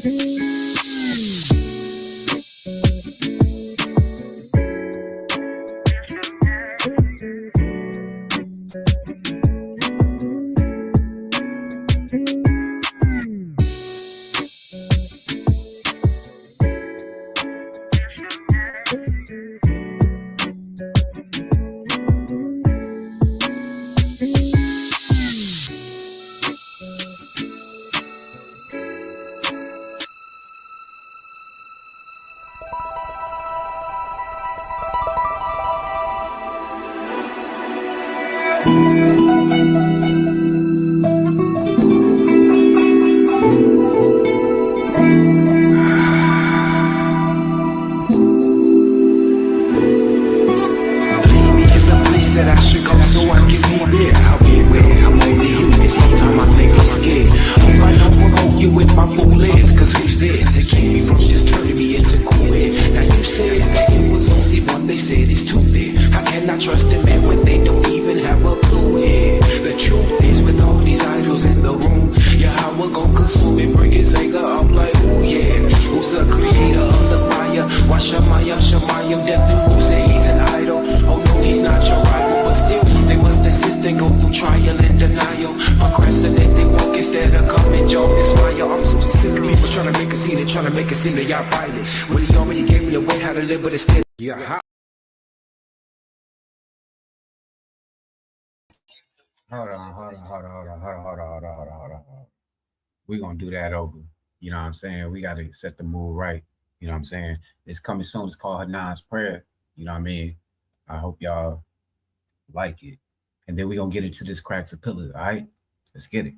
Hold on. We're going to do that over. You know what I'm saying? We got to set the mood right. You know what I'm saying? It's coming soon. It's called Hanan's Prayer. You know what I mean? I hope y'all like it. And then we're going to get into this Cracks of Pillars. All right? Let's get it.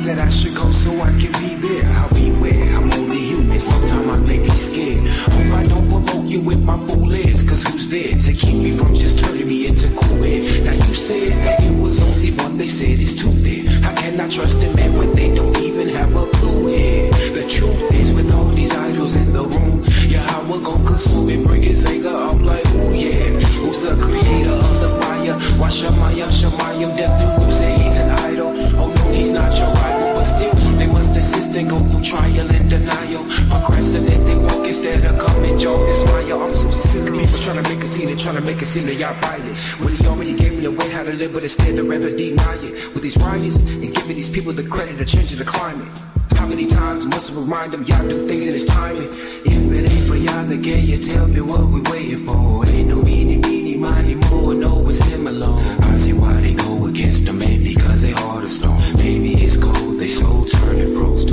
That I should go so I can be there. I'll be where I'm only human. Sometimes I may be scared. Hope I don't provoke you with my bullets. Cause who's there to keep me from just turning me into cool air? Now you said that it was only one. They said it's two there. How can I trust a man when they don't even have a clue here? The truth is with all these idols in the room, Yahawah gon' consume and bring his anger. I'm like, ooh yeah. Who's the creator of the fire? Why Shemayim, death to who say he's an idol? Oh no, he's not your rival, but still they must assist and go through trial and denial. Procrastinate, they walk instead of come and jog this fire. I'm so sick of people trying to make a scene and trying to make it seem that y'all bite it. Well, he already gave me the way how to live, but instead they'd rather deny it. With these riots and giving these people the credit of changing the climate. How many times must I remind them y'all do things in this timing? If it ain't for y'all, then can you tell me what we waiting for? Ain't no meeny, miny, more, no, it's him alone. I see why they go against the man, because they hard as stone. Maybe it's cold, they so turning froze.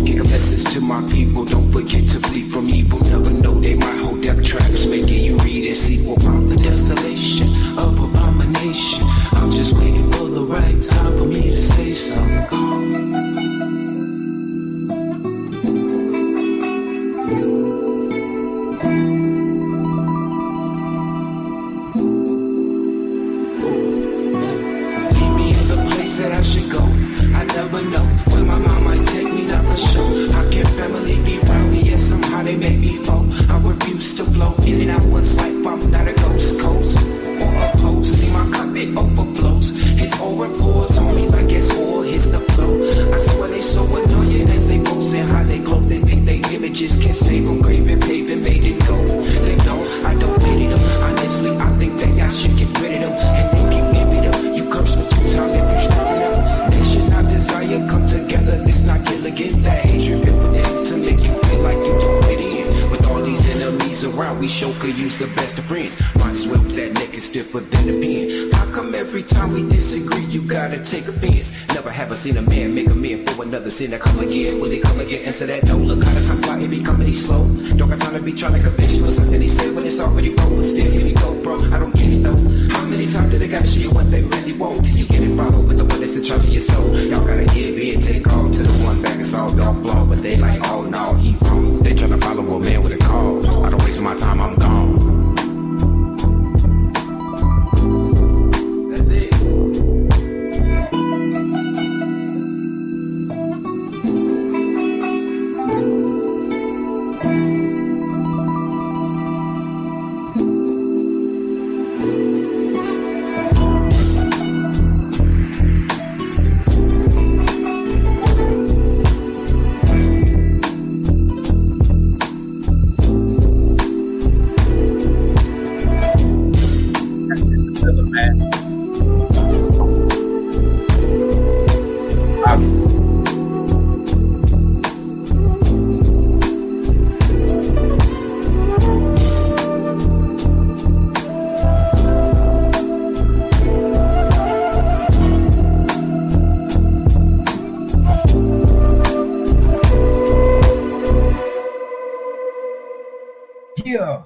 Kick a message to my people, don't forget to flee from evil. Never know they might hold up traps, making you read and see what I'm the destination of abomination. I'm just waiting for the right time for me to say something. That I should go, I never know where my mom might take me, not for sure. How can family be around me, yet somehow they make me fall? I refuse to flow in and out one's life, I'm not a ghost coast or a post. See my cup, it overflows. His aura pours on me like it's oil hits the flow. I swear they so annoying as they pose and how they glow. They think they images can save them, craving, paving, made in gold. They know I don't pity them. Honestly, I think that y'all should get rid of them. And if you envy them, you curse them 2 times if you struggle them. Nation, I desire, come together. Let's not kill again. That hatred built with ends to make you feel like you don't fit in. With all these enemies around, we sure could use the best of friends. Might as well that neck is stiffer than a pen. How come every time we disagree, you gotta take offense? Never have I seen a man make a man for another sin. That come again, will he come again? Answer that no. Look how the time fly, it be coming, he slow. Don't got time to be trying to convince you of something he said when it's already wrong. But still, here we go, bro. I don't get it though. How many times do they gotta show you what they really want? Till you get involved with the one that's in charge of your soul. Y'all gotta give in, take all to the one back. It's all dog flaw, but they like, oh no, he wrong. They tryna follow a man with a cause. I don't waste my time, I'm gone. Yeah.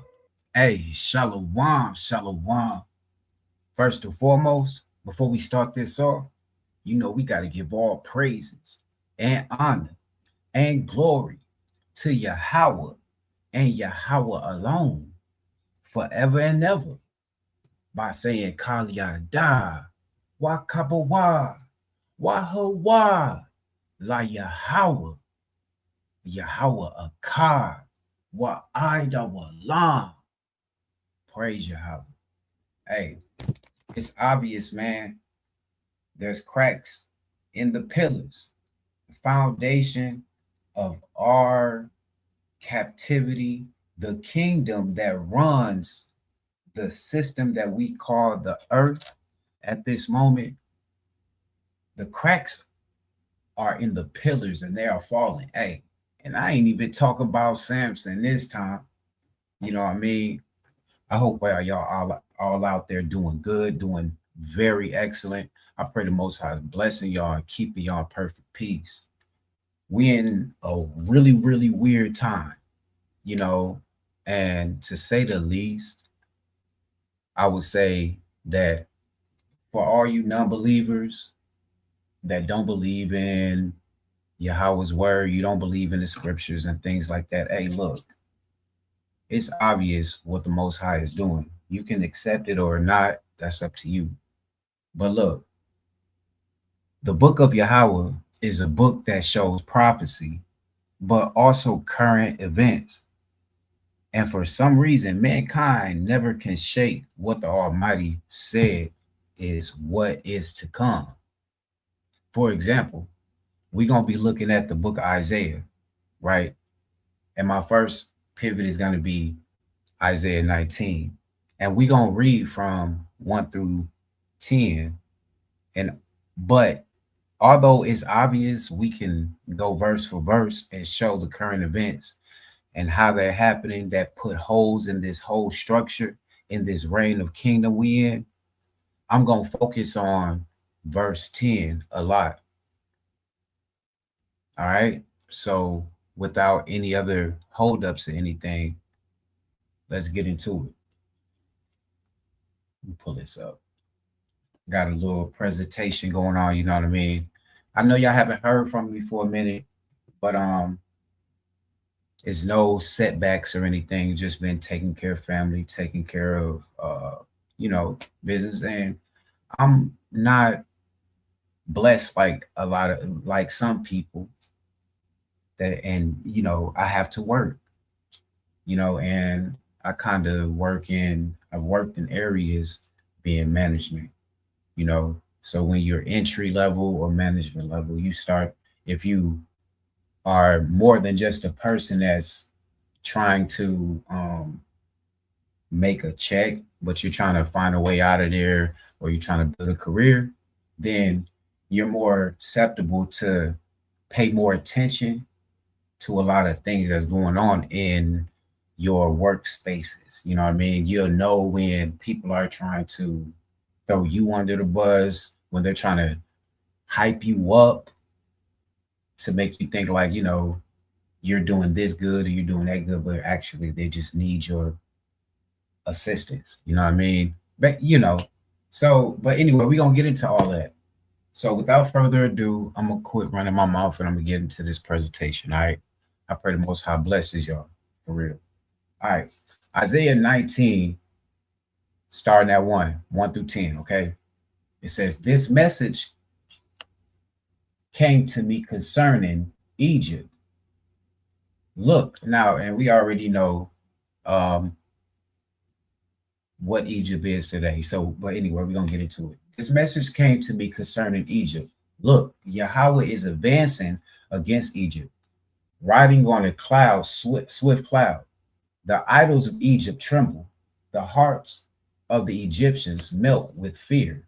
Hey, shalom, shalom. First and foremost, before we start this off, we got to give all praises and honor and glory to Yahweh and Yahweh alone forever and ever by saying Kaliyada, Wakabawa, Wahawa, La Yahweh, Yahweh Akar, Wa'ida Walam. Praise Yahweh. Hey, it's obvious, man. There's cracks in the pillars, the foundation of our captivity, the kingdom that runs the system that we call the earth at this moment. The cracks are in the pillars and they are falling. Hey, and I ain't even talking about Samson this time. You know what I mean? I hope y'all all out there doing good, doing very excellent. I pray the Most High is blessing y'all and keeping y'all in perfect peace. We in a really, really weird time, and to say the least, I would say that for all you non-believers that don't believe in Yahweh's word, you don't believe in the scriptures and things like that. Hey, look, it's obvious what the Most High is doing. You can accept it or not. That's up to you. But look, the book of Yahweh is a book that shows prophecy, but also current events. And for some reason, mankind never can shake what the Almighty said is what is to come. For example, we're going to be looking at the book of Isaiah, right? And my first pivot is going to be Isaiah 19. And we're going to read from 1 through 10. But although it's obvious, we can go verse for verse and show the current events and how they're happening that put holes in this whole structure, in this reign of kingdom we in. I'm going to focus on verse 10 a lot. All right. So without any other holdups or anything, let's get into it. Let me pull this up. Got a little presentation going on, you know what I mean? I know y'all haven't heard from me for a minute, but it's no setbacks or anything. Just been taking care of family, taking care of business, and I'm not blessed like like some people that, and I have to work, and I kind of I've worked in areas being management, so when you're entry level or management level, you start, if you are more than just a person that's trying to make a check, but you're trying to find a way out of there, or you're trying to build a career, then you're more susceptible to pay more attention to a lot of things that's going on in your workspaces. You know what I mean? You'll know when people are trying to throw you under the bus, when they're trying to hype you up to make you think like, you're doing this good or you're doing that good, but actually they just need your assistance. You know what I mean? But but anyway, we're gonna get into all that. So without further ado, I'm gonna quit running my mouth and I'm gonna get into this presentation. All right. I pray the Most High blesses y'all for real. All right. Isaiah 19, starting at 1 through 10. Okay. It says, "This message came to me concerning Egypt. Look," now, and we already know what Egypt is today. So, but anyway, we're going to get into it. "This message came to me concerning Egypt. Look, Yahweh is advancing against Egypt, riding on a cloud, swift cloud. The idols of Egypt tremble. The hearts of the Egyptians melt with fear.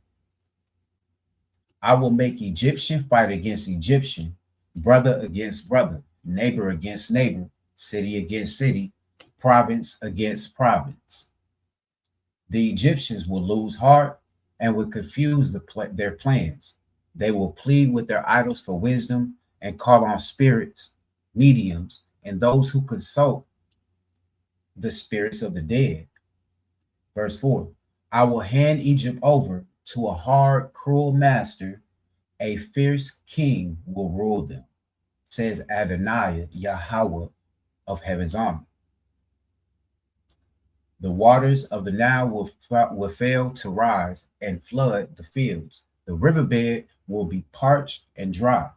I will make Egyptian fight against Egyptian, brother against brother, neighbor against neighbor, city against city, province against province. The Egyptians will lose heart and will confuse their plans. They will plead with their idols for wisdom and call on spirits, mediums, and those who consult the spirits of the dead. Verse 4, I will hand Egypt over to a hard, cruel master. A fierce king will rule them, says Adonai, Yahweh of heaven's army. The waters of the Nile will fail to rise and flood the fields. The riverbed will be parched and dry.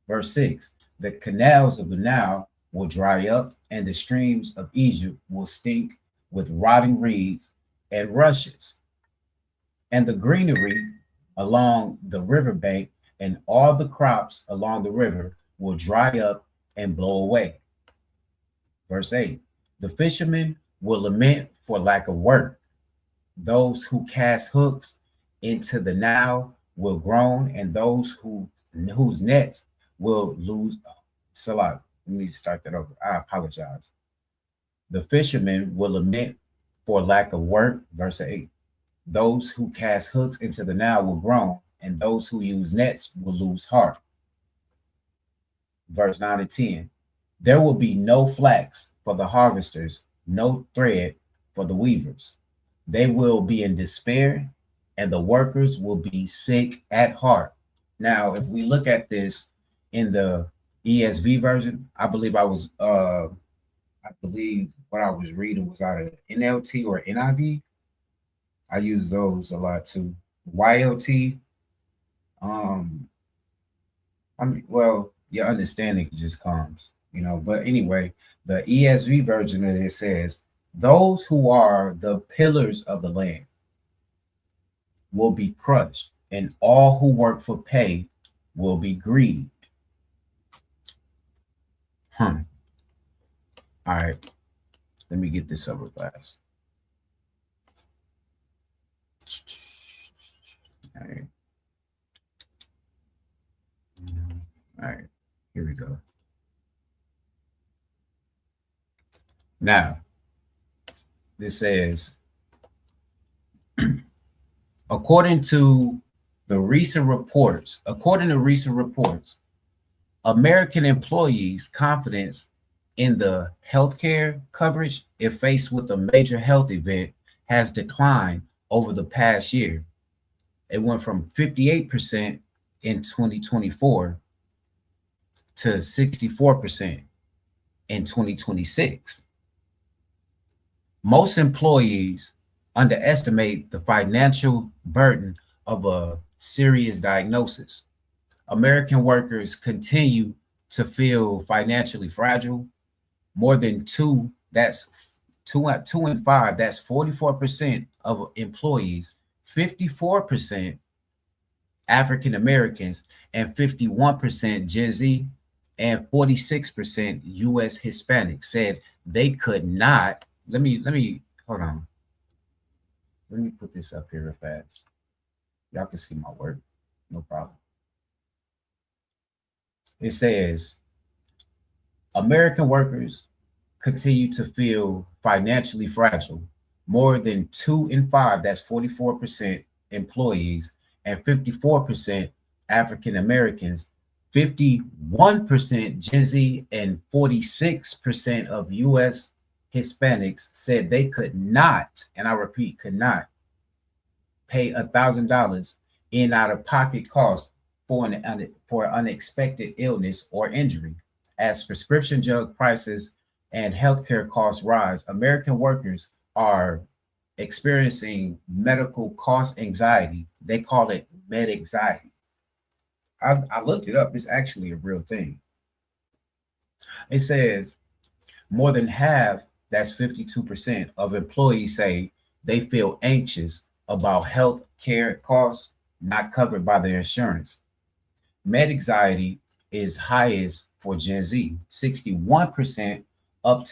Verse 6, the canals of the Nile will dry up, and the streams of Egypt will stink with rotting reeds and rushes. And the greenery along the riverbank and all the crops along the river will dry up and blow away. Verse 8, the fishermen will lament for lack of work. Those who cast hooks into the Nile will groan, and those whose nets will lose. Salah, let me start that over. I apologize. The fishermen will lament for lack of work. Verse 8, those who cast hooks into the Nile will groan, and those who use nets will lose heart. Verse 9 and 10, there will be no flax for the harvesters, no thread for the weavers. They will be in despair, and the workers will be sick at heart. Now, if we look at this in the ESV version, I believe what I was reading was out of NLT or NIV. I use those a lot too. YLT. Well, your understanding just comes, But anyway, the ESV version of it says, those who are the pillars of the land will be crushed, and all who work for pay will be grieved. All right, let me get this over fast. All right. All right, here we go. Now, this says, according to recent reports, American employees' confidence in the healthcare coverage if faced with a major health event has declined over the past year. It went from 58% in 2024 to 64% in 2026. Most employees underestimate the financial burden of a serious diagnosis. American workers continue to feel financially fragile. More than two in five, that's 44% of employees, 54% African Americans, and 51% Gen Z, and 46% US Hispanics said they could not. Let me hold on. Let me put this up here real fast. Y'all can see my work, no problem. It says American workers continue to feel financially fragile. More than 2 in 5, that's 44% employees, and 54% African Americans, 51% Gen Z, and 46% of US Hispanics said they could not, and I repeat, could not pay $1,000 in out-of-pocket costs for an unexpected illness or injury. As prescription drug prices and healthcare costs rise, American workers are experiencing medical cost anxiety. They call it med anxiety. I looked it up. It's actually a real thing. It says more than half, that's 52% of employees say they feel anxious about health care costs not covered by their insurance. Med anxiety is highest for Gen Z, 61% up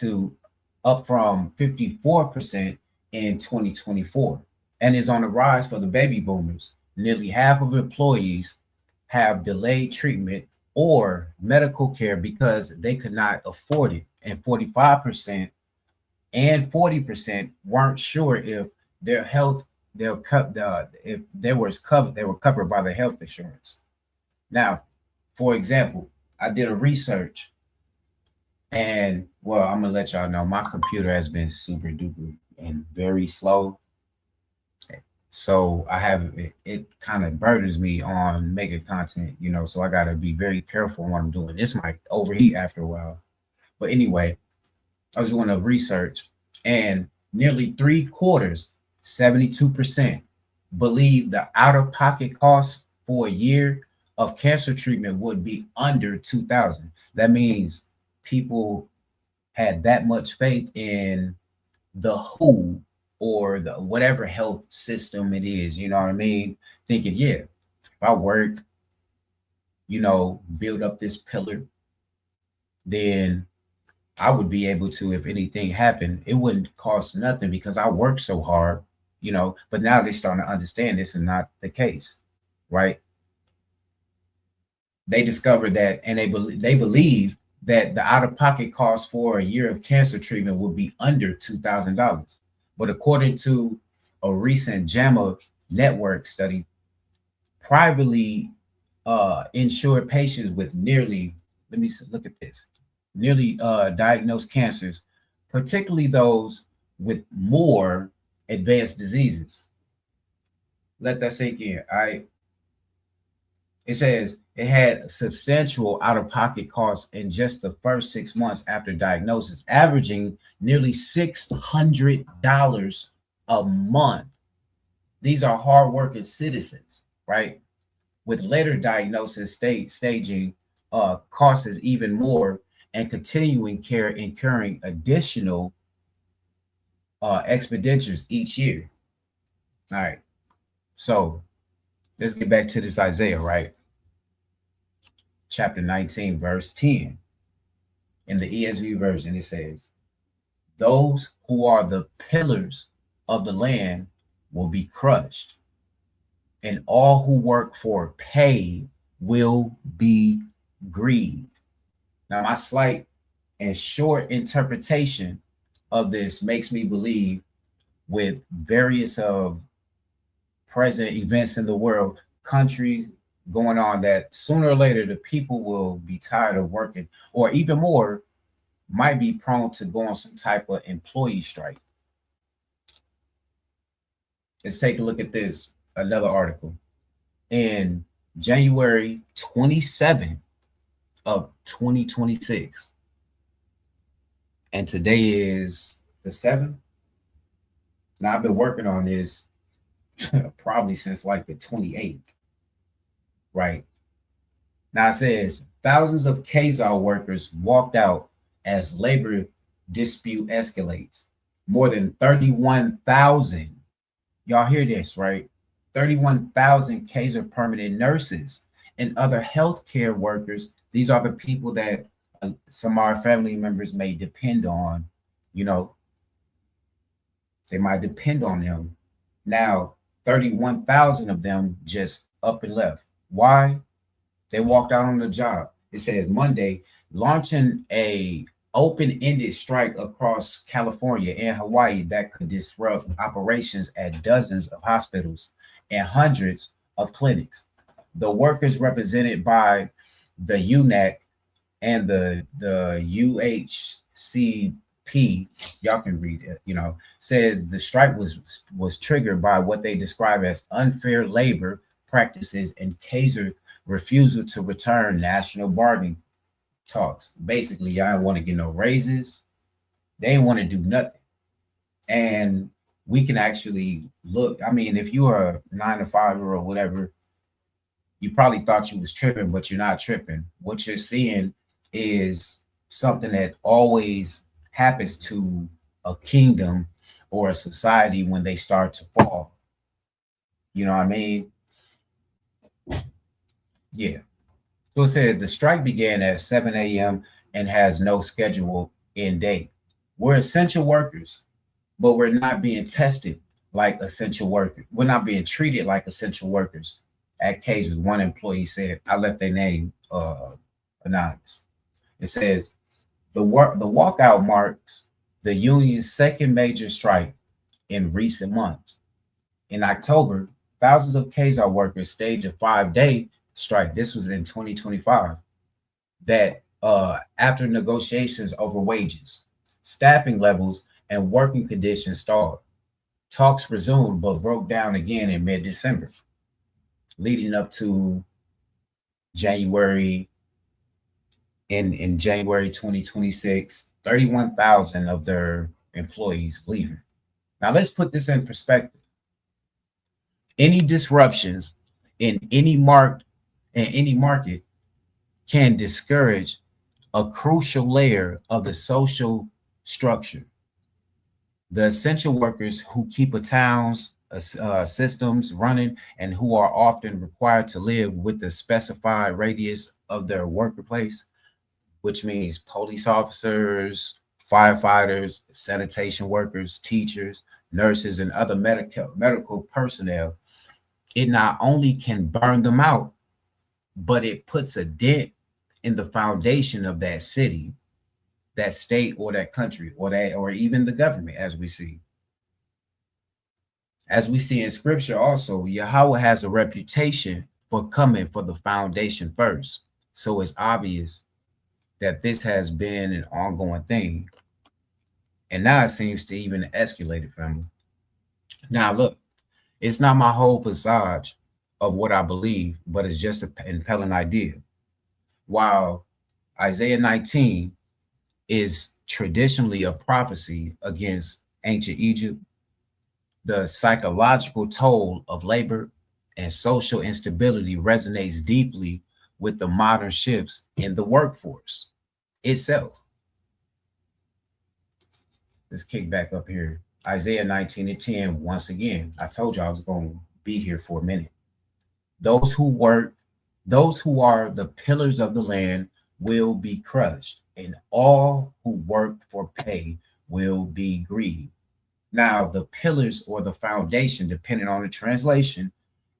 from 54% in 2024, and is on the rise for the baby boomers. Nearly half of employees have delayed treatment or medical care because they could not afford it, and 45% and 40% weren't sure if their health they were covered by the health insurance. Now, for example, I did a research, and Well, I'm gonna let y'all know my computer has been super duper and very slow. So I have it kind of burdens me on making content, you know, so I gotta be very careful what I'm doing. This might overheat after a while. But anyway, I was doing a research and nearly three quarters, 72%, believe the out-of-pocket cost for a year of cancer treatment would be under 2000. That means people had that much faith in the WHO or the whatever health system it is, you know what I mean? Thinking, yeah, if I work, you know, build up this pillar, then I would be able to, if anything happened, it wouldn't cost nothing because I worked so hard, you know. But now they're starting to understand this is not the case, right? They discovered that, and they believe that the out of pocket cost for a year of cancer treatment would be under $2,000. But according to a recent JAMA network study, privately insured patients with nearly, let me look at this, nearly diagnosed cancers, particularly those with more advanced diseases. Let that sink in. All right. It says it had substantial out of pocket costs in just the first 6 months after diagnosis, averaging nearly $600 a month. These are hardworking citizens, right? With later diagnosis staging costs even more and continuing care incurring additional expenditures each year. All right. So let's get back to this Isaiah, right? Chapter 19, verse 10. In the ESV version, it says, those who are the pillars of the land will be crushed, and all who work for pay will be grieved. Now, my slight and short interpretation of this makes me believe, with various of present events in the world, country going on, that sooner or later the people will be tired of working, or even more, might be prone to go on some type of employee strike. Let's take a look at this, another article. In January 27 of 2026, and today is the 7th. Now, I've been working on this probably since like the 28th, right? Now it says thousands of Kazar workers walked out as labor dispute escalates. More than 31,000, y'all hear this, right? 31,000 Kazar permanent nurses and other healthcare workers. These are the people that some of our family members may depend on, you know, they might depend on them. Now, 31,000 of them just up and left. Why? They walked out on the job. It says Monday, launching a open-ended strike across California and Hawaii that could disrupt operations at dozens of hospitals and hundreds of clinics. The workers represented by the UNAC and the UHCP, y'all can read it, you know, says the strike was triggered by what they describe as unfair labor practices and Kazar refusal to return national bargaining talks. Basically, y'all didn't want to get no raises. They didn't want to do nothing. And we can actually look, I mean, if you are a 9 to 5 or whatever, you probably thought you was tripping, but you're not tripping. What you're seeing is something that always happens to a kingdom or a society when they start to fall. You know what I mean? Yeah. So it says the strike began at 7 a.m. and has no schedule end date. We're essential workers, but we're not being tested like essential workers. We're not being treated like essential workers. At cases, one employee said, I left their name anonymous. It says the walkout marks the union's second major strike in recent months. In October, thousands of Kazar workers staged a 5-day strike. This was in 2025. That after negotiations over wages, staffing levels, and working conditions stalled. Talks resumed but broke down again in mid December, leading up to January. In January 2026, 31,000 of their employees leaving. Now, let's put this in perspective. Any disruptions in any market can discourage a crucial layer of the social structure. The essential workers who keep a town's systems running and who are often required to live with the specified radius of their workplace, which means police officers, firefighters, sanitation workers, teachers, nurses, and other medical personnel. It not only can burn them out, but it puts a dent in the foundation of that city, that state, or that country, or even the government, as we see. As we see in scripture also, Yahweh has a reputation for coming for the foundation first. So it's obvious that this has been an ongoing thing. And now it seems to even escalate it, family. Now, look, it's not my whole facade of what I believe, but it's just an impelling idea. While Isaiah 19 is traditionally a prophecy against ancient Egypt, the psychological toll of labor and social instability resonates deeply with the modern shifts in the workforce itself. Let's kick back up here. Isaiah 19:10. Once again, I told you I was going to be here for a minute. Those who work, those who are the pillars of the land will be crushed, and all who work for pay will be grieved. Now, the pillars or the foundation, depending on the translation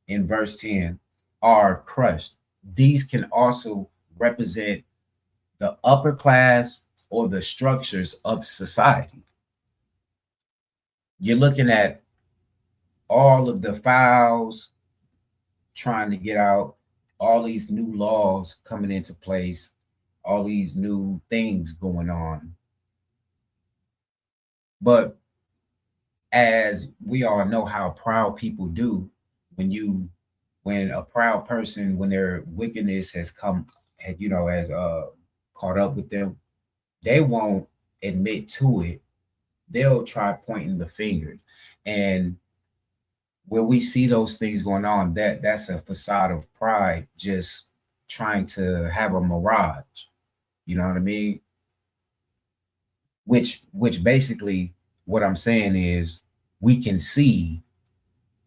in verse 10, are crushed. These can also represent the upper class or the structures of society. You're looking at all of the files trying to get out, all these new laws coming into place, all these new things going on. But as we all know how proud people do, when a proud person, when their wickedness has has caught up with them, they won't admit to it. They'll try pointing the finger. And when we see those things going on, that's a facade of pride, just trying to have a mirage. You know what I mean? Which basically what I'm saying is we can see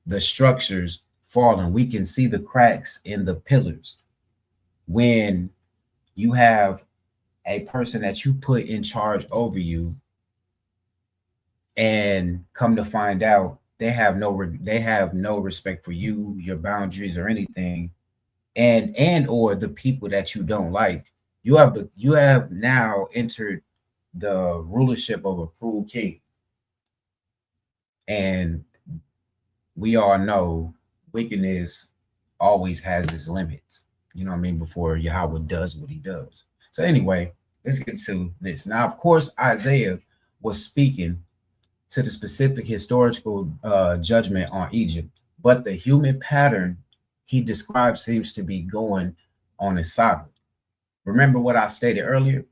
the structures falling. We can see the cracks in the pillars. When you have a person that you put in charge over you, and come to find out they have no respect for you, your boundaries, or anything, and or the people that you don't like. You have now entered the rulership of a cruel king. And we all know wickedness always has its limits, you know what I mean, before Yahweh does what he does. So anyway, let's get to this. Now, of course, Isaiah was speaking to the specific historical judgment on Egypt, but the human pattern he describes seems to be going on in Sodom. Remember what I stated earlier?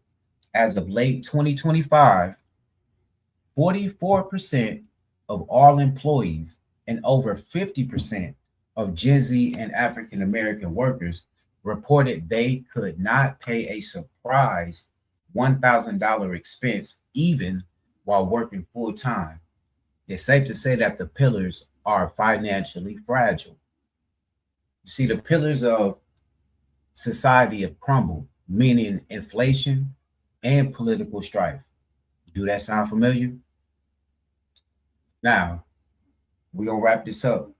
As of late 2025, 44% of all employees and over 50% of Gen Z and African American workers reported they could not pay a surprise $1,000 expense even while working full time. It's safe to say that the pillars are financially fragile. You see, the pillars of society have crumbled, meaning inflation and political strife. Do that sound familiar? Now, we're going to wrap this up,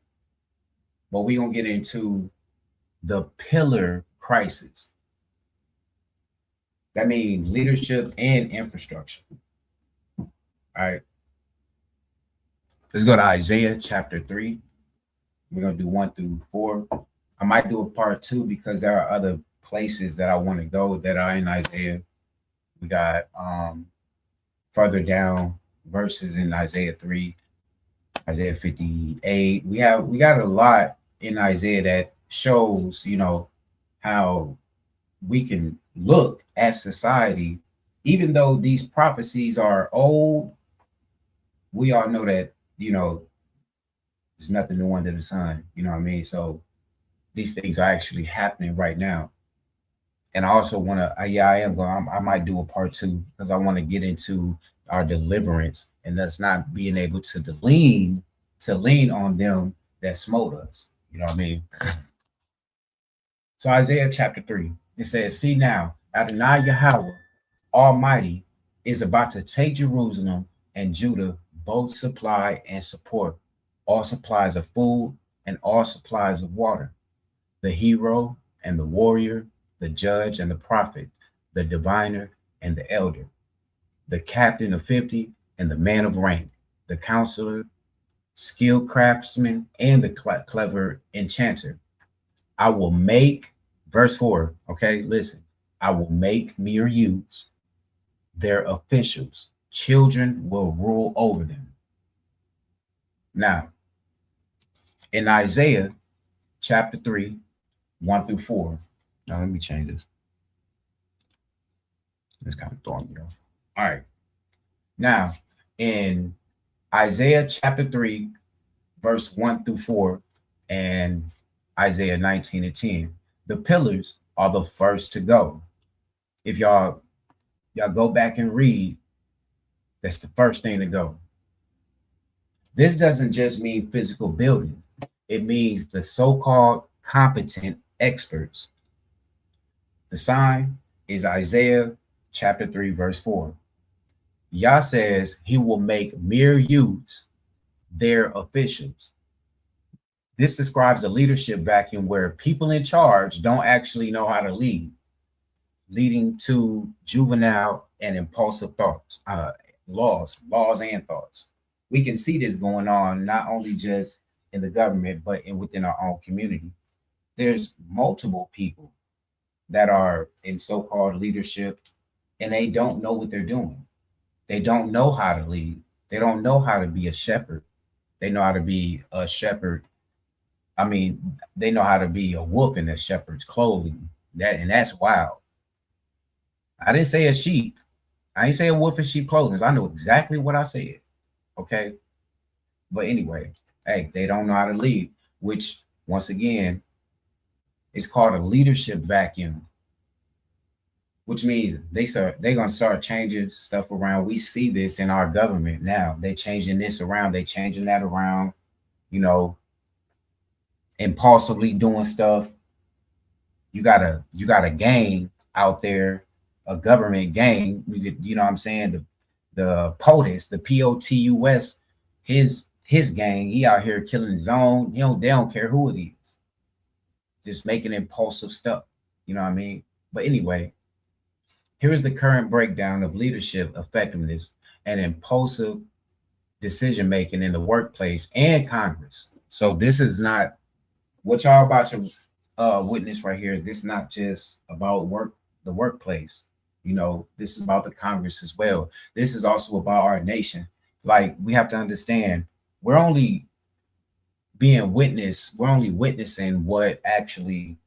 but we're going to get into the pillar crisis. That means leadership and infrastructure. All right. Let's go to Isaiah chapter 3. We're going to do 1 through 4. I might do a part 2 because there are other places that I want to go that are in Isaiah. We got further down verses in Isaiah 3, Isaiah 58. We got a lot in Isaiah that shows, how we can look at society, even though these prophecies are old, we all know that, there's nothing new under the sun. You know what I mean? So these things are actually happening right now. And I also want to, yeah, I am going, I might do a part two because I want to get into our deliverance and that's not being able to lean on them that smote us. You know what I mean? So Isaiah chapter 3, it says, see now, Adonai Yahawah, Almighty, is about to take Jerusalem and Judah, both supply and support, all supplies of food and all supplies of water, the hero and the warrior, the judge and the prophet, the diviner and the elder, the captain of 50 and the man of rank, the counselor, skilled craftsman, and the clever enchanter. I will make, verse 4, okay, listen, I will make mere youths their officials. Children will rule over them. Now, in Isaiah chapter 3, 1 through 4. Now, let me change this. It's kind of throwing me off. All right. Now, in Isaiah chapter 3, verse 1 through 4, and Isaiah 19 and 10, the pillars are the first to go. If y'all go back and read, that's the first thing to go. This doesn't just mean physical buildings. It means the so-called competent experts. The sign is Isaiah chapter 3, verse 4. Yah says he will make mere youths their officials. This describes a leadership vacuum where people in charge don't actually know how to lead, leading to juvenile and impulsive thoughts, laws and thoughts. We can see this going on not only just in the government, but within our own community. There's multiple people that are in so-called leadership and they don't know what they're doing. They don't know how to lead. They don't know how to be a shepherd. They know how to be a shepherd. I mean, they know how to be a wolf in a shepherd's clothing. That's wild. I didn't say a sheep. I ain't say a wolf in sheep clothing. I know exactly what I said. Okay. But anyway, hey, they don't know how to lead, which once again, is called a leadership vacuum, which means they're going to start changing stuff around. We see this in our government now. They changing this around. They changing that around, impulsively doing stuff. You got a gang out there, a government gang. You know what I'm saying? The POTUS, the POTUS, his gang, he out here killing his own. They don't care who it is. Just making impulsive stuff. You know what I mean? But anyway, here is the current breakdown of leadership effectiveness and impulsive decision making in the workplace and Congress. So this is not what y'all about to witness right here. This is not just about the workplace. This is about the Congress as well. This is also about our nation. Like, we have to understand, we're only witnessing what actually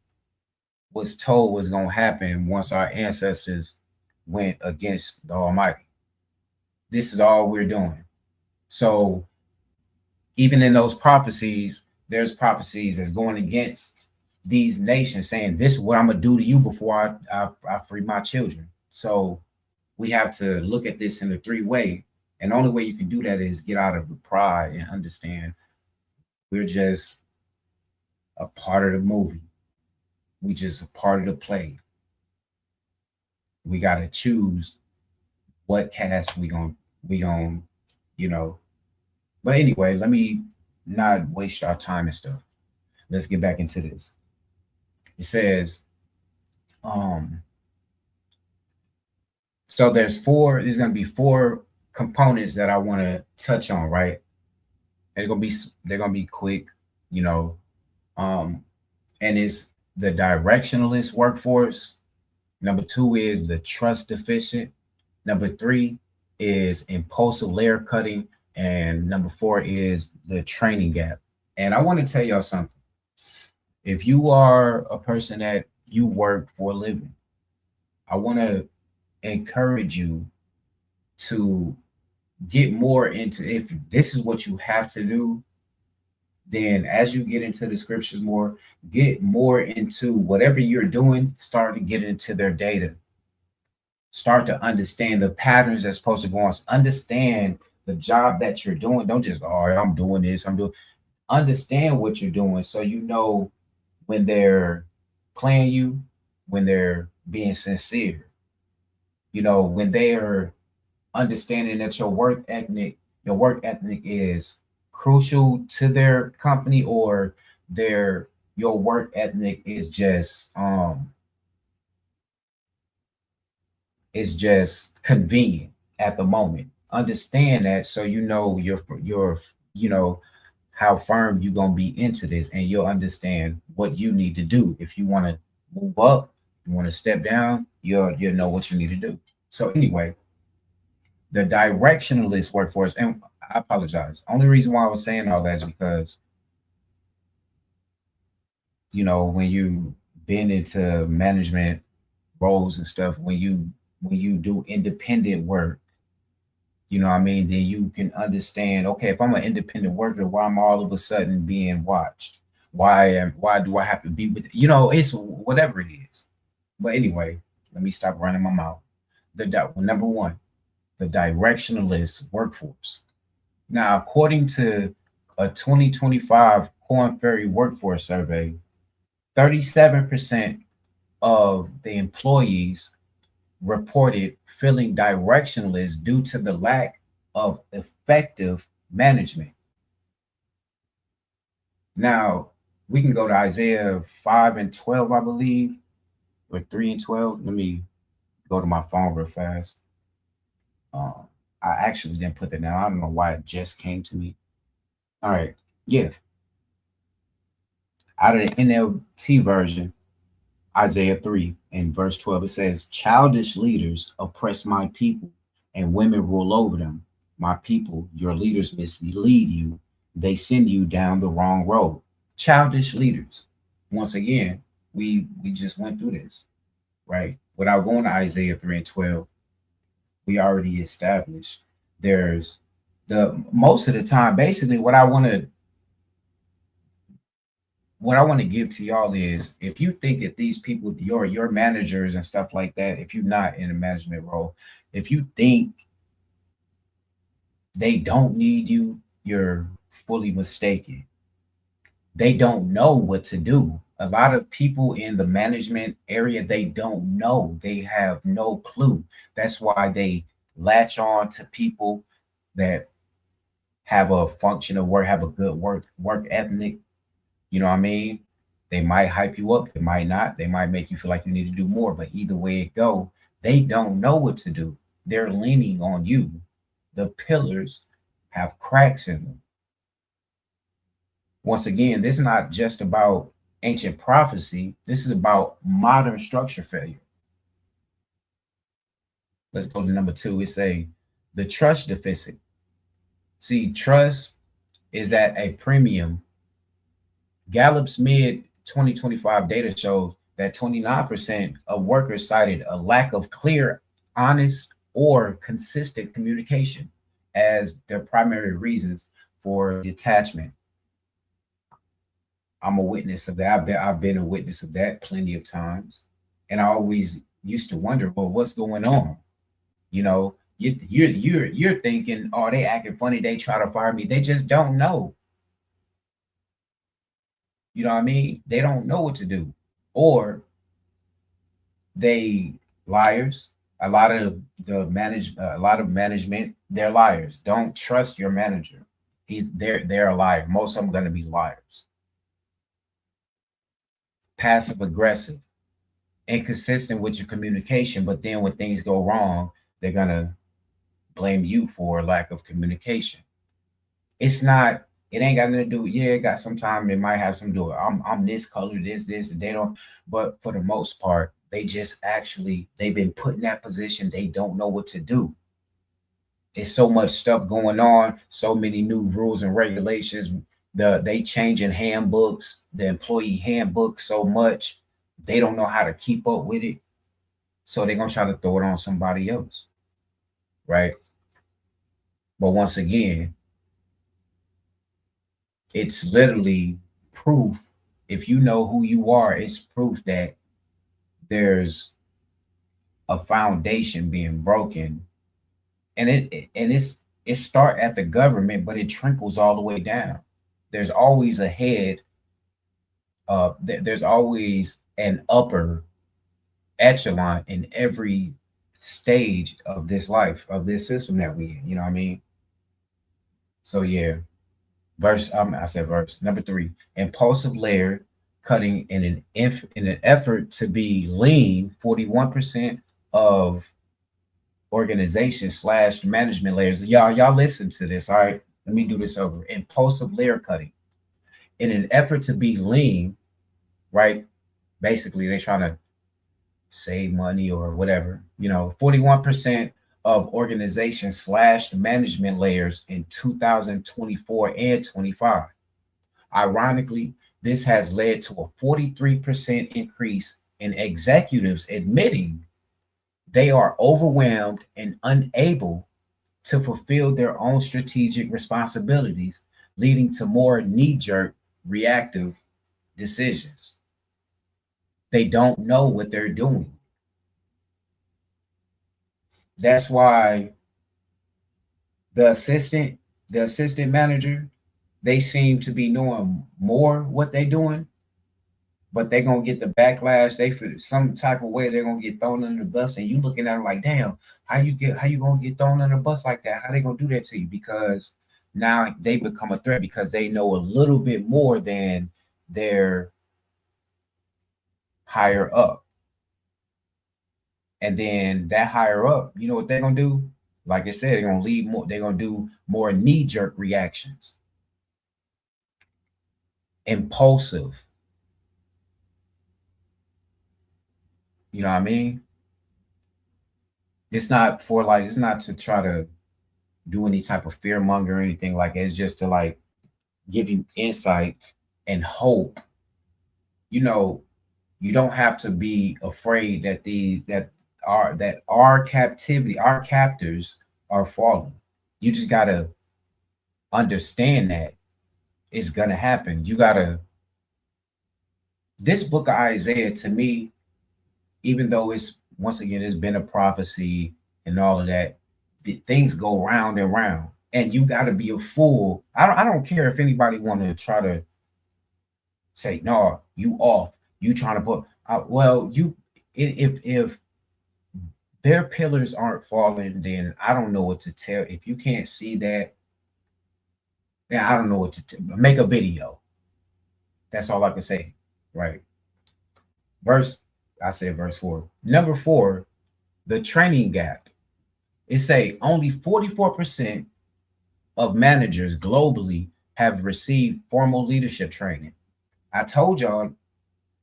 was told was going to happen once our ancestors went against the Almighty. This is all we're doing. So even in those prophecies, there's prophecies that's going against these nations saying, this is what I'm going to do to you before I free my children. So we have to look at this in a three-way. And the only way you can do that is get out of the pride and understand we're just a part of the movie. We just a part of the play. We got to choose what cast we gonna, But anyway, let me not waste our time and stuff. Let's get back into this. It says, so there's going to be four components that I want to touch on, right? They're going to be quick, and the directionalist workforce. Number two is the trust deficient. Number three is impulsive layer cutting. And number four is the training gap. And I want to tell y'all something. If you are a person that you work for a living, I want to encourage you to get more into, if this is what you have to do, then as you get into the scriptures more, get more into whatever you're doing, start to get into their data. Start to understand the patterns that's supposed to go on. Understand the job that you're doing. Don't just, oh, I'm doing this, I'm doing. Understand what you're doing so you know when they're playing you, when they're being sincere. You know, when they are understanding that your work ethic is crucial to their company, or their your work ethic is just convenient at the moment. Understand that so you know your you know how firm you're gonna be into this, and you'll understand what you need to do. If you want to move up, you want to step down, you'll know what you need to do. So anyway, the directionalist workforce, and I apologize. Only reason why I was saying all that is because when you been into management roles and stuff, when you do independent work, what I mean, then you can understand, okay, if I'm an independent worker, why am I all of a sudden being watched? Why do I have to be with, it's whatever it is. But anyway, let me stop running my mouth. Number one, the directionalist workforce. Now, according to a 2025 Korn Ferry workforce survey, 37% of the employees reported feeling directionless due to the lack of effective management. Now, we can go to Isaiah 5 and 12, I believe, or 3 and 12. Let me go to my phone real fast. I actually didn't put that down. I don't know why it just came to me. All right. Yeah. Out of the NLT version, Isaiah 3 and verse 12, it says, childish leaders oppress my people, and women rule over them. My people, your leaders mislead you. They send you down the wrong road. Childish leaders. Once again, we just went through this, right? Without going to Isaiah 3 and 12, we already established there's most of the time, basically what I want to give to y'all is, if you think that these people, your managers and stuff like that, if you're not in a management role, if you think they don't need you, you're fully mistaken. They don't know what to do. A lot of people in the management area, they don't know. They have no clue. That's why they latch on to people that have a function of work, have a good work ethic. You know what I mean? They might hype you up, they might not. They might make you feel like you need to do more. But either way it go, they don't know what to do. They're leaning on you. The pillars have cracks in them. Once again, this is not just about ancient prophecy. This is about modern structure failure. Let's go to number 2. It's the trust deficit. See, trust is at a premium. Gallup's mid 2025 data shows that 29% of workers cited a lack of clear, honest, or consistent communication as their primary reasons for detachment. I'm a witness of that. I've been a witness of that plenty of times. And I always used to wonder, well, what's going on? You're thinking, oh, they acting funny, they try to fire me. They just don't know. You know what I mean? They don't know what to do. Or they liars. A lot of management, they're liars. Don't trust your manager. They're a liar. Most of them are going to be liars. Passive aggressive, inconsistent with your communication, but then when things go wrong, they're going to blame you for lack of communication. It's not It ain't got nothing to do. Yeah, it got sometime it might have some to do. I'm this color, this, and they don't. But for the most part, they just actually they've been put in that position. They don't know what to do. There's so much stuff going on, so many new rules and regulations. They changing handbooks, the employee handbook so much, they don't know how to keep up with it. So they're gonna try to throw it on somebody else, right? But once again, it's literally proof. If you know who you are, it's proof that there's a foundation being broken, and it start at the government, but it trickles all the way down. There's always a head. There's always an upper echelon in every stage of this life, of this system that we in. You know what I mean? So yeah, I said verse number 3. Impulsive layer cutting in an effort to be lean. 41% of organization slash management layers. Y'all listen to this. All right, let me do this over. Impulsive layer cutting in an effort to be lean. Right, basically they're trying to save money or whatever. 41% of organization slashed management layers in 2024 and 25. Ironically, this has led to a 43% increase in executives admitting they are overwhelmed and unable to fulfill their own strategic responsibilities, leading to more knee jerk reactive decisions. They don't know what they're doing. That's why the assistant, the assistant manager, they seem to be knowing more what they're doing, but they're gonna get the backlash. They feel some type of way they're gonna get thrown under the bus, and you looking at them like, damn, how you gonna get thrown under the bus like that? How they gonna do that to you? Because now they become a threat because they know a little bit more than their higher up. And then that higher up, you know what they're gonna do? Like I said, they're gonna lead more, they're gonna do more knee-jerk reactions, impulsive. You know what I mean? It's not for like, it's not to try to do any type of fear monger or anything like that. It's just to like give you insight and hope. You know, you don't have to be afraid that our captivity, our captors are falling. You just gotta understand that it's gonna happen. You gotta this book of Isaiah to me, even though it's once again it's been a prophecy and all of that, things go round and round. And you gotta be a fool. I don't care if anybody wanna try to say, no, you off, you trying to put well, you if their pillars aren't falling, then I don't know what to tell. If you can't see that, then I don't know what to make a video. That's all I can say. Right. Verse, I said verse 4. Number 4, the training gap. It say only 44% of managers globally have received formal leadership training. I told y'all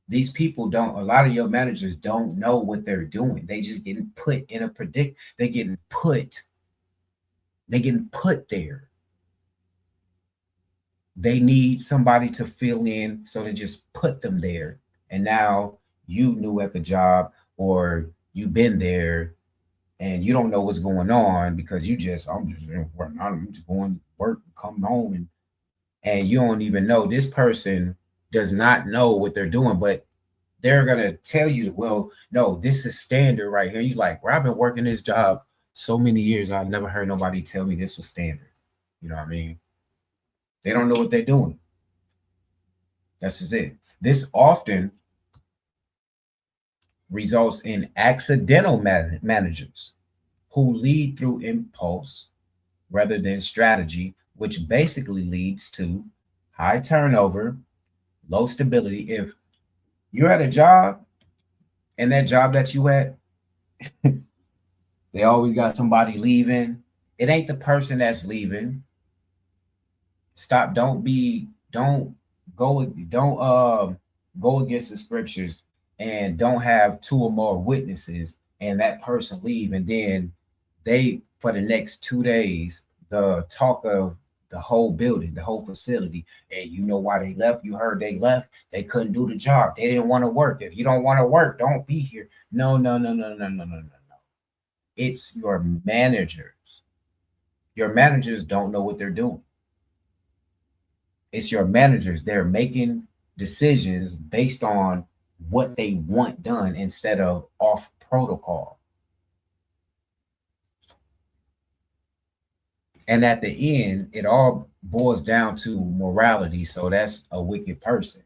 these people don't, a lot of your managers don't know what they're doing. They just getting put in a they're getting put there. They need somebody to fill in, so they just put them there. And now you new at the job, or you've been there and you don't know what's going on because I'm just going to work, come home, and you don't even know this person does not know what they're doing, but they're gonna tell you, well, no, this is standard right here. You like, well, I've been working this job so many years, I've never heard nobody tell me this was standard. You know what I mean? They don't know what they're doing. That's just it. This often results in accidental managers who lead through impulse rather than strategy, which basically leads to high turnover, low stability. If you're at a job and that job that you at, they always got somebody leaving. It ain't the person that's leaving. Stop. Don't go against the scriptures, and don't have two or more witnesses and that person leave, and then they, for the next 2 days, the talk of the whole building, the whole facility. And you know why they left? You heard they left. They couldn't do the job. They didn't want to work. If you don't want to work, don't be here. No, no, no, no, no, no, no, no, no. It's your managers. Your managers don't know what they're doing. It's your managers. They're making decisions based on what they want done instead of off protocol. And at the end, it all boils down to morality. So that's a wicked person.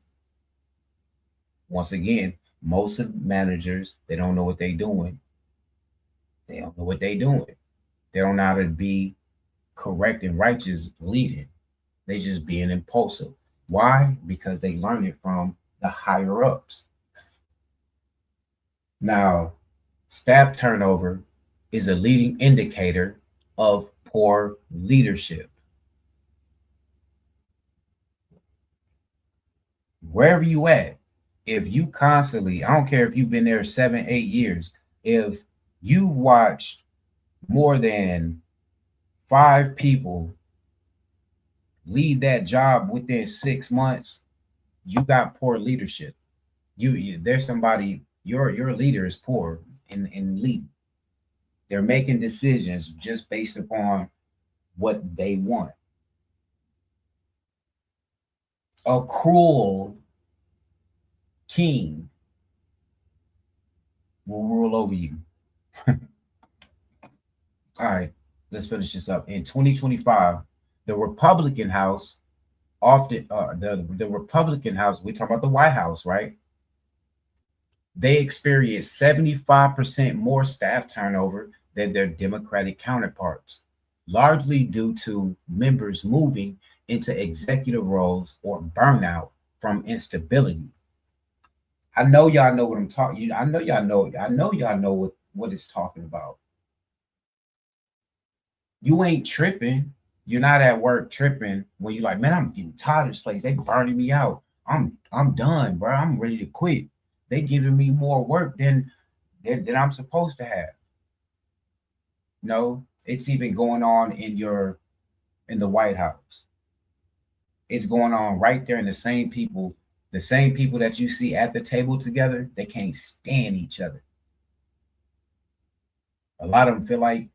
Once again, most of managers, they don't know what they're doing. They don't know what they're doing. They don't know how to be correct and righteous leading. They just being impulsive. Why? Because they learn it from the higher ups. Now, staff turnover is a leading indicator of poor leadership. Wherever you at, if you constantly, I don't care if you've been there 7, 8 years, if you watched more than 5 people leave that job within 6 months, you got poor leadership. You there's somebody, your leader is poor in leading. They're making decisions just based upon what they want. A cruel king will rule over you. All right, let's finish this up. In 2025, the Republican House often the Republican House, we talk about the White House, right? They experienced 75% more staff turnover than their Democratic counterparts, largely due to members moving into executive roles or burnout from instability. I know y'all know what I'm talking. I know y'all know. I know y'all know what it's talking about. You ain't tripping. You're not at work tripping when you're like, man, I'm getting tired of this place. They burning me out. I'm done, bro. I'm ready to quit. They giving me more work than I'm supposed to have. No, it's even going on in the White House. It's going on right there in the same people that you see at the table together, they can't stand each other. A lot of them feel like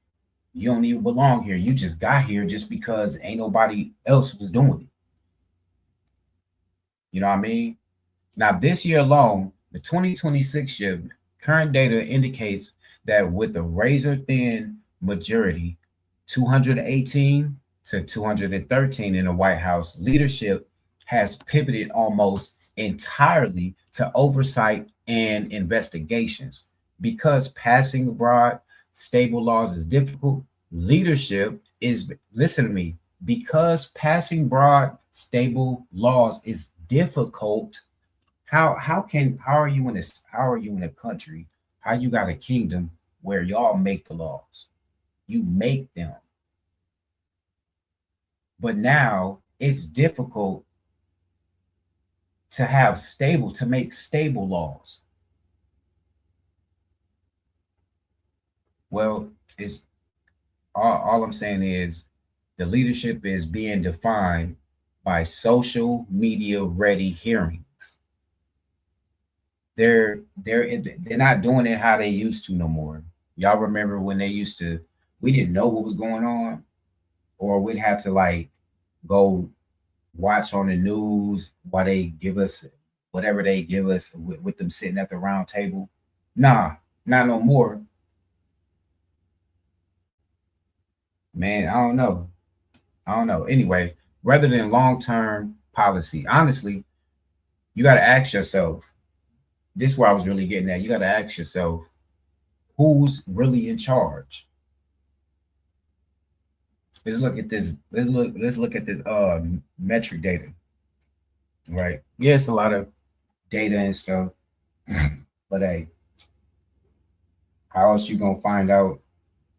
you don't even belong here. You just got here just because ain't nobody else was doing it. You know what I mean? Now, this year alone, the 2026 year, current data indicates that with a razor thin majority, 218 to 213 in the White House, leadership has pivoted almost entirely to oversight and investigations. Because passing broad, stable laws is difficult, leadership is, listen to me, because passing broad, stable laws is difficult. How are you in a country, how you got a kingdom where y'all make the laws? You make them. But now it's difficult to make stable laws. Well, it's all I'm saying is the leadership is being defined by social media ready hearings. They're not doing it how they used to no more. Y'all remember when they used to, we didn't know what was going on, or we'd have to like go watch on the news while they give us whatever they give us with them sitting at the round table. Nah, not no more. Man, I don't know. I don't know. Anyway, rather than long-term policy, honestly, you got to ask yourself, this is where I was really getting at. You got to ask yourself, who's really in charge? Let's look at this. Let's look at this metric data. Right. Yeah, it's a lot of data and stuff. But hey, how else you gonna find out?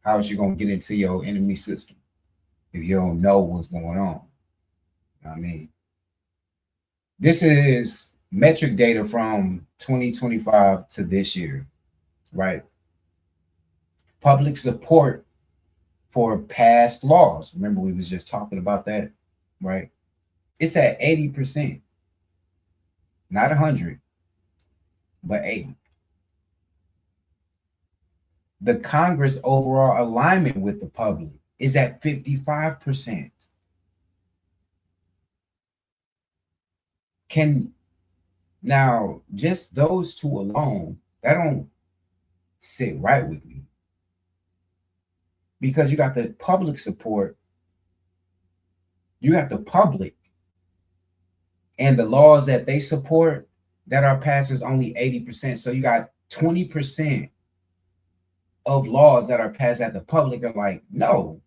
How else you gonna get into your enemy system if you don't know what's going on? I mean, this is metric data from 2025 to this year, right? Public support for past laws. Remember, we was just talking about that, right? It's at 80%, not 100, but 80. The Congress overall alignment with the public is at 55%. Can now just those two alone, that don't sit right with me. Because you got the public support, you have the public, and the laws that they support that are passed is only 80%. So you got 20% of laws that are passed that the public are like, no.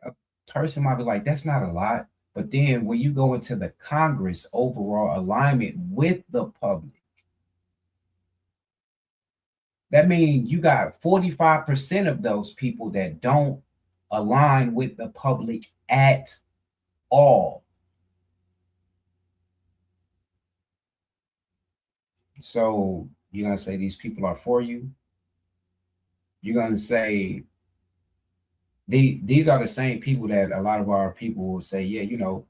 A person might be like, that's not a lot. But then when you go into the Congress overall alignment with the public, that means you got 45% of those people that don't align with the public at all. So you're going to say these people are for you. You're going to say these are the same people that a lot of our people will say, yeah, you know,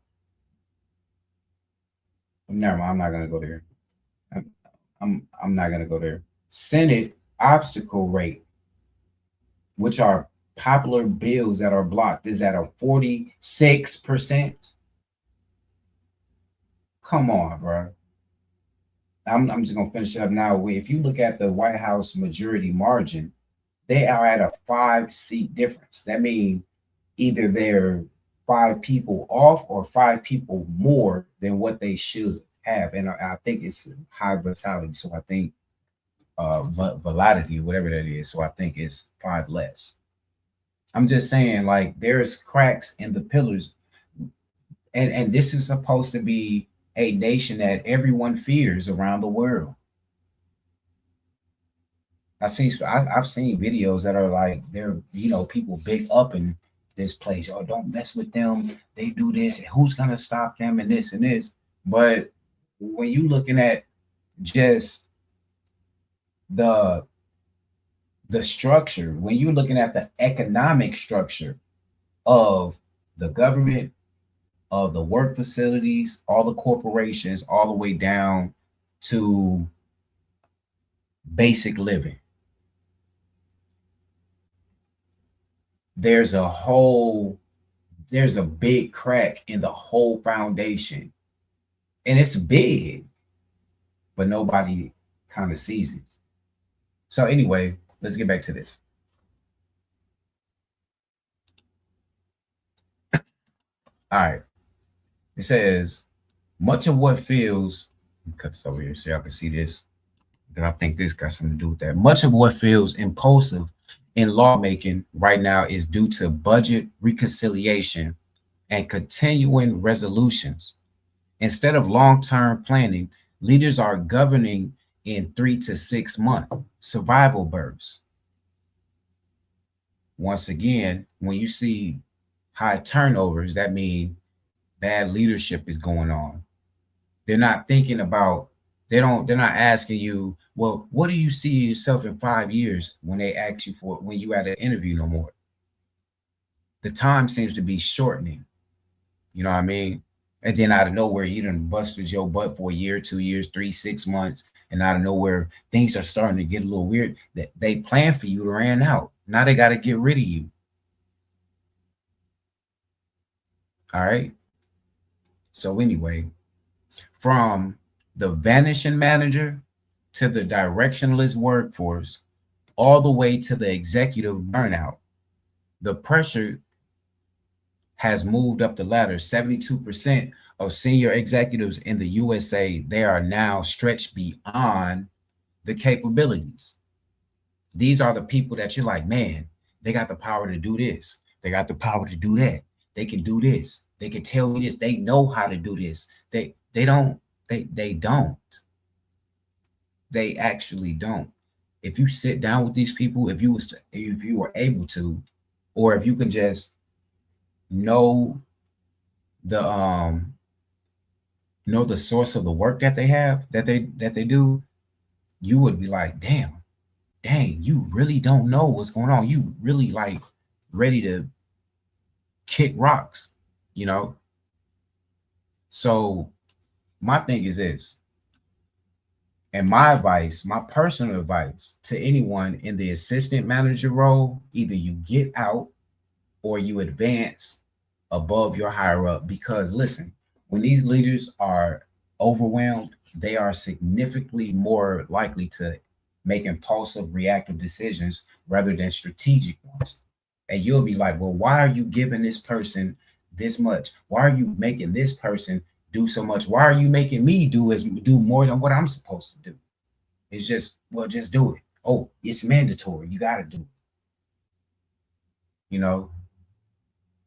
never mind, I'm not going to go there. I'm not going to go there. Senate obstacle rate, which are popular bills that are blocked, is at a 46%. Come on, bro. I'm just gonna finish it up now. If you look at the White House majority margin, they are at a 5-seat difference. That means either they're 5 people off or 5 people more than what they should have. And I think it's high vitality. So I think validity, whatever that is. So I think it's 5 less. I'm just saying, like, there's cracks in the pillars, and this is supposed to be a nation that everyone fears around the world. I've seen videos that are like, they're, you know, people big up in this place. Oh, don't mess with them. They do this. And who's gonna stop them? And this and this. But when you looking at just the structure, when you're looking at the economic structure of the government, of the work facilities, all the corporations, all the way down to basic living, there's a big crack in the whole foundation, and it's big, but nobody kind of sees it. So anyway, let's get back to this. All right. It says, much of what feels, cut this over here so y'all can see this, because I think this got something to do with that. Much of what feels impulsive in lawmaking right now is due to budget reconciliation and continuing resolutions. Instead of long-term planning, leaders are governing in 3 to 6 month survival bursts. Once again, when you see high turnovers, that means bad leadership is going on. They're not thinking about, they're not asking you, well, what do you see yourself in 5 years when they ask you for, when you at an interview no more. The time seems to be shortening. You know what I mean? And then out of nowhere, you done busted your butt for a year, 2 years, 3, 6 months. And out of nowhere, things are starting to get a little weird. That they plan for you to ran out. Now they got to get rid of you. All right. So anyway, from the vanishing manager to the directionless workforce, all the way to the executive burnout, the pressure has moved up the ladder. 72% of senior executives in the USA, they are now stretched beyond the capabilities. These are the people that you're like, man, they got the power to do this. They got the power to do that. They can do this. They can tell me this. They know how to do this. They don't. They actually don't. If you sit down with these people, if you were able to, or if you can just know the know the source of the work that they have that they do, you would be like, damn, dang, you really don't know what's going on. You really like ready to kick rocks, you know? So my thing is this, and my advice, my personal advice to anyone in the assistant manager role, either you get out or you advance above your higher up. Because listen, when these leaders are overwhelmed, they are significantly more likely to make impulsive, reactive decisions rather than strategic ones. And you'll be like, well, why are you giving this person this much? Why are you making this person do so much? Why are you making me do more than what I'm supposed to do? It's just, well, just do it. Oh, it's mandatory. You got to do it. You know,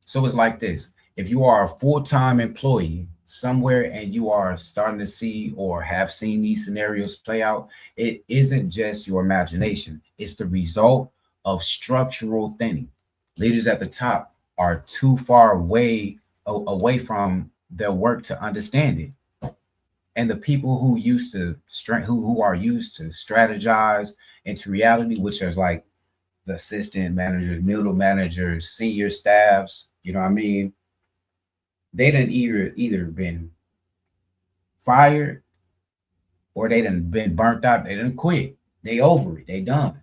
so it's like this. If you are a full-time employee somewhere and you are starting to see or have seen these scenarios play out, it isn't just your imagination. It's the result of structural thinning. Leaders at the top are too far away from their work to understand it. And the people who used to who are used to strategize into reality, which is like the assistant managers, middle managers, senior staffs, you know what I mean? They didn't either been fired or they done been burnt out. They didn't quit. They over it. They done.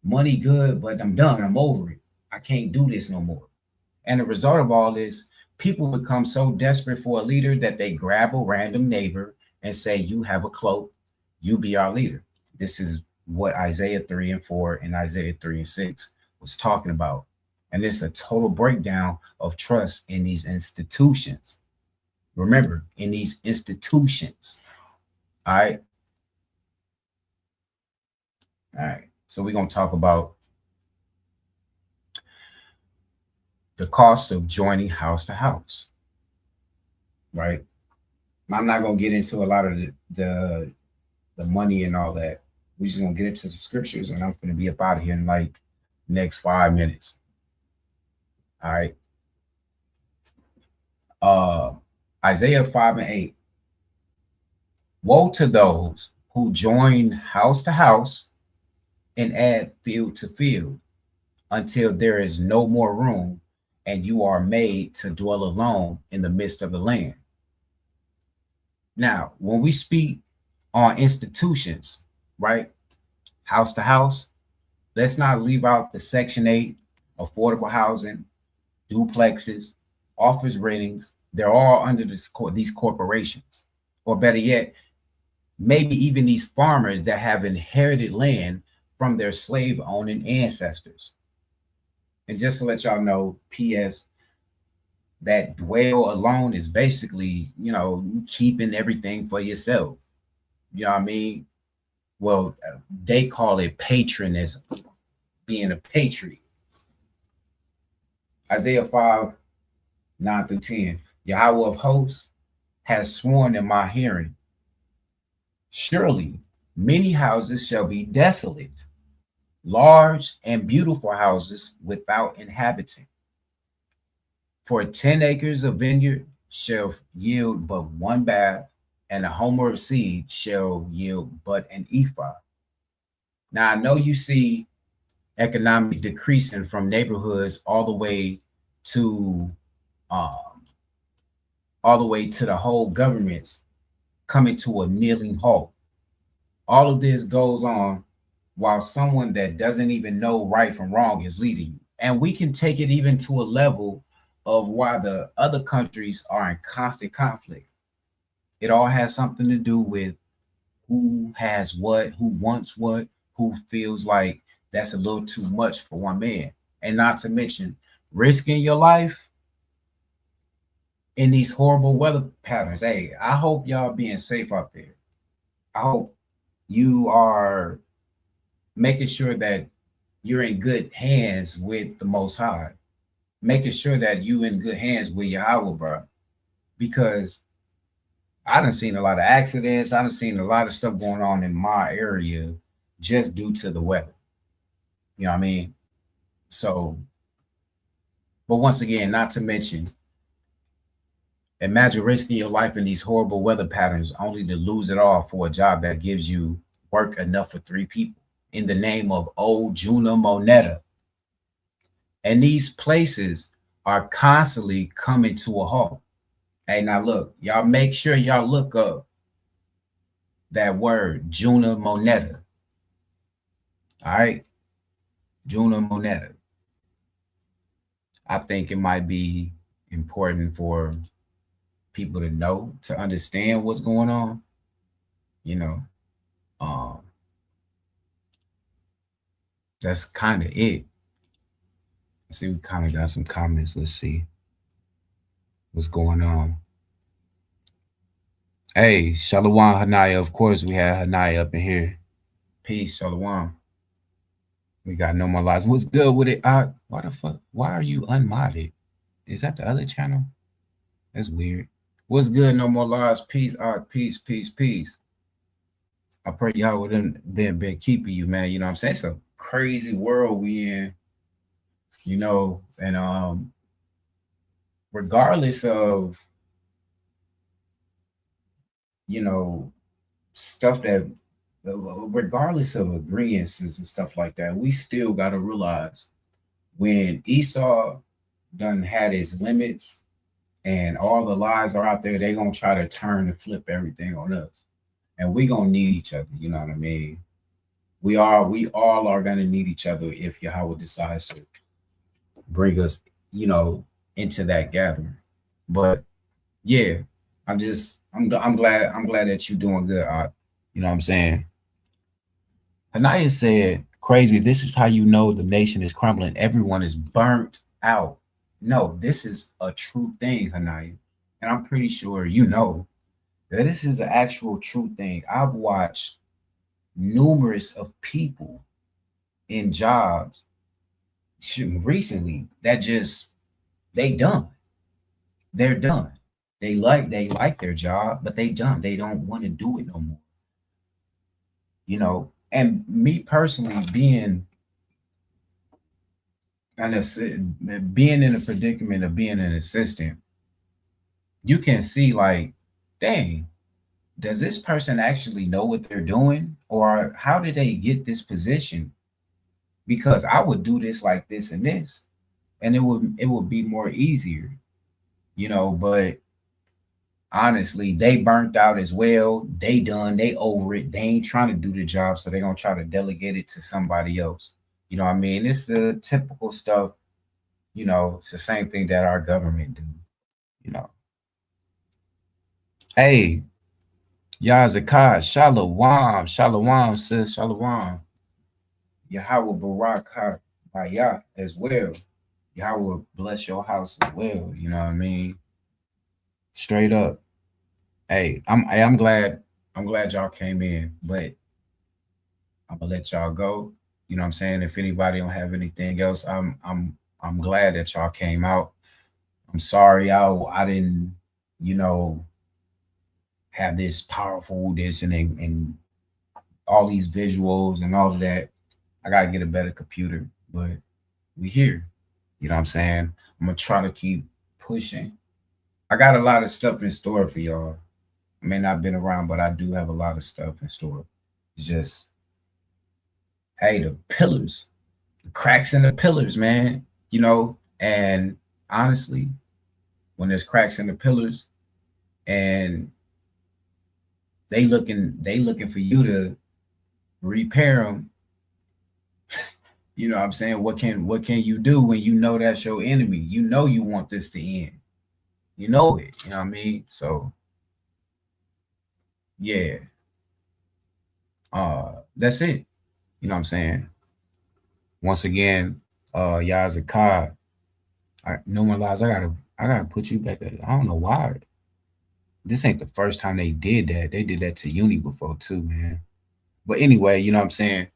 Money good, but I'm done. I'm over it. I can't do this no more. And the result of all this, people become so desperate for a leader that they grab a random neighbor and say, you have a cloak, you be our leader. This is what Isaiah 3 and 4 and Isaiah 3 and 6 was talking about. And it's a total breakdown of trust in these institutions. Remember, in these institutions. All right. All right. So we're going to talk about the cost of joining house to house. Right. I'm not going to get into a lot of the money and all that. We're just going to get into some scriptures and I'm going to be up out of here in like next 5 minutes. All right. Isaiah 5 and 8. Woe to those who join house to house and add field to field until there is no more room and you are made to dwell alone in the midst of the land. Now, when we speak on institutions, right, house to house, let's not leave out the Section 8, affordable housing, duplexes, office ratings. They're all under these corporations. Or better yet, maybe even these farmers that have inherited land from their slave owning ancestors. And just to let y'all know, P.S., that dwell alone is basically, you know, keeping everything for yourself. You know what I mean? Well, they call it patronism, being a patriot. Isaiah 5, 9 through 10. Yahweh of hosts has sworn in my hearing. Surely many houses shall be desolate, large and beautiful houses without inhabitant. For 10 acres of vineyard shall yield but one bath, and a homer of seed shall yield but an ephah. Now I know you see economic decreasing from neighborhoods all the way to the whole government's coming to a kneeling halt. All of this goes on while someone that doesn't even know right from wrong is leading you. And we can take it even to a level of why the other countries are in constant conflict. It all has something to do with who has what, who wants what, who feels like that's a little too much for one man. And not to mention risking your life in these horrible weather patterns. Hey, I hope y'all being safe out there. I hope you are making sure that you're in good hands with the Most High, making sure that you in good hands with Yahweh, bro. Because I done seen a lot of accidents. I done seen a lot of stuff going on in my area just due to the weather. You know what I mean? So, but once again, not to mention, Imagine risking your life in these horrible weather patterns only to lose it all for a job that gives you work enough for 3 people in the name of old Juna Moneta. And these places are constantly coming to a halt. Hey, now look, y'all make sure y'all look up that word, Juna Moneta. All right, Juna Moneta. I think it might be important for people to know, to understand what's going on. You know, um, that's kind of it. Let's see, we kind of got some comments. Let's see what's going on. Hey, Shalom Hanaya. Of course, we had Hanaya up in here. Peace, Shalom. We got no more lies. What's good with it? Why the fuck? Why are you unmodded? Is that the other channel? That's weird. What's good? No more lies. Peace. Peace, peace, peace. I pray y'all would have been keeping you, man. You know what I'm saying? It's a crazy world we in. You know, and regardless of, you know, stuff that, regardless of agreements and stuff like that, we still got to realize when Esau done had his limits and all the lies are out there, they gonna try to turn and flip everything on us, and we gonna need each other. You know what I mean? We all are gonna need each other if Yahweh decides to bring us, you know, into that gathering. But yeah, I'm glad that you're doing good. You know what I'm saying? Hanaya said, crazy, this is how you know the nation is crumbling. Everyone is burnt out. No, this is a true thing, Hanaya. And I'm pretty sure you know that this is an actual true thing. I've watched numerous of people in jobs recently that just, they done. They're done. They like their job, but they done. They don't want to do it no more. You know, and me personally being being in a predicament of being an assistant, you can see like, dang, does this person actually know what they're doing, or how did they get this position? Because I would do this like this and this, and it would be more easier, you know. But honestly, they burnt out as well. They done. They over it. They ain't trying to do the job, so they're gonna try to delegate it to somebody else. You know what I mean? It's the typical stuff. You know, it's the same thing that our government do. You know. Hey, Yazakai, Shalom, sis, Shalom. Yahweh Barak Bayah as well. Yahweh bless your house as well. You know what I mean? Straight up. Hey, I'm glad y'all came in, but I'm gonna let y'all go. You know what I'm saying? If anybody don't have anything else, I'm glad that y'all came out. I'm sorry I didn't, you know, have this powerful this and all these visuals and all of that. I gotta get a better computer, but we here. You know what I'm saying? I'm gonna try to keep pushing. I got a lot of stuff in store for y'all. I may not have been around, but I do have a lot of stuff in store. It's just, hey, the pillars, the cracks in the pillars, man. You know, and honestly, when there's cracks in the pillars and they looking for you to repair them, you know what I'm saying? What can you do when you know that's your enemy? You know you want this to end. You know it. You know what I mean? So yeah. That's it. You know what I'm saying? Once again, Yazakai, no more lies. I gotta put you back. I don't know why. This ain't the first time they did that. They did that to Uni before too, man. But anyway, you know what I'm saying?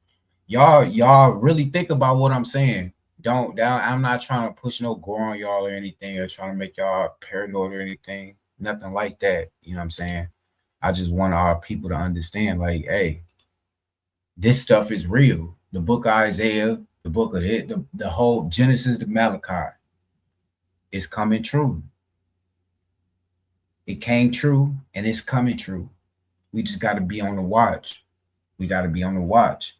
Y'all really think about what I'm saying. I'm not trying to push no gore on y'all or anything, or trying to make y'all paranoid or anything. Nothing like that. You know what I'm saying? I just want our people to understand, like, hey, this stuff is real. The book of Isaiah, the book of the whole Genesis to Malachi is coming true. It came true and it's coming true. We just got to be on the watch. We got to be on the watch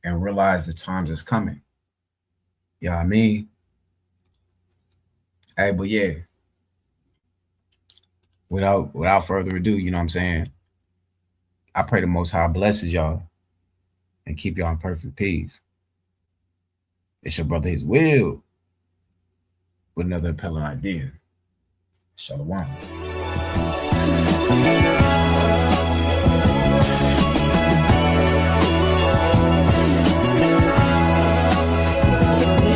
and realize the times is coming. You know what I mean? Hey, but yeah, without further ado, you know what I'm saying? I pray the Most High blesses y'all and keep y'all in perfect peace. It's your brother, His Will, with another impelling idea. Shalom.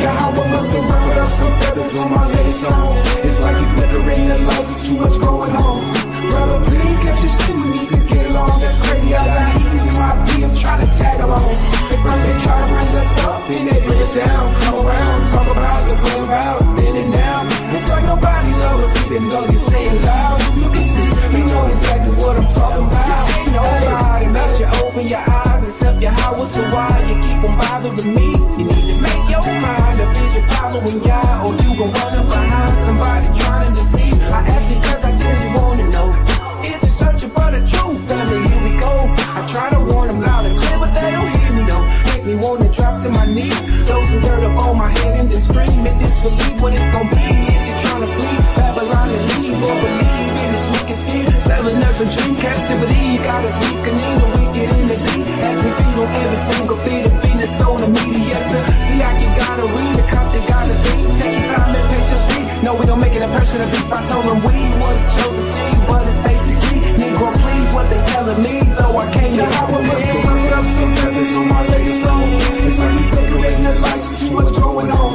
Yahawah must have rubbed up some feathers on my lady's song. It's like you decorating the lights, there's too much going on. Brother, please, can't you see we need to get along? That's crazy, I got he's in my DM trying to tag along. First they try to bring us up, then they bring us down. Come around, talk about the whereabouts, then and now. It's like nobody loves us, even though you say it loud. You can see, we know exactly what I'm talking about. Ain't nobody let you open your eyes except Yahawah, so why you keep on bothering me? You need to make your mind a vision following Yah, or you gon' run up behind somebody trying to deceive. I ask because I really wanna know. Is it searching for the truth? Family, here we go. I try to warn them loud and clear, but they don't hear me though. Make me wanna drop to my knees, throw some dirt up on my head and then scream in disbelief what it's gon' be. Is you trying to flee Babylon and leave, or believe in this wicked scheme? Selling us a dream captivity, got us weakening the wicked in the beat. As we feed on every single bit of Venus on the media to see how you gotta read the content, gotta think. Take your time and patience, read. No, we don't make it a personal beef. I told them we was the chosen seed, but it's basically Negro, please, what they telling me, though I can't. Yahawah must have put up some feathers on my lady's song. It's like you decorating the lights, there's too much going on.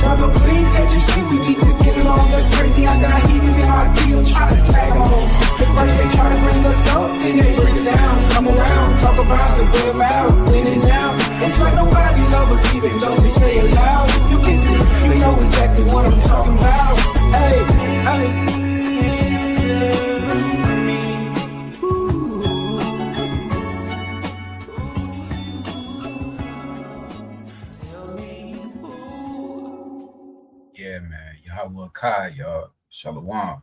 Brother, please, can't you see we need to get along? That's crazy, I got heathens in my deal, try to tag along. At first they try to bring us up, then they bring us down. Come around, talk about the whereabouts, then and now. It's like nobody loves us, even though we say it loud. You can see, we know exactly what I'm talking about. Hey, hey. Yeah, man. YAHAWAH'S, y'all. Shalom.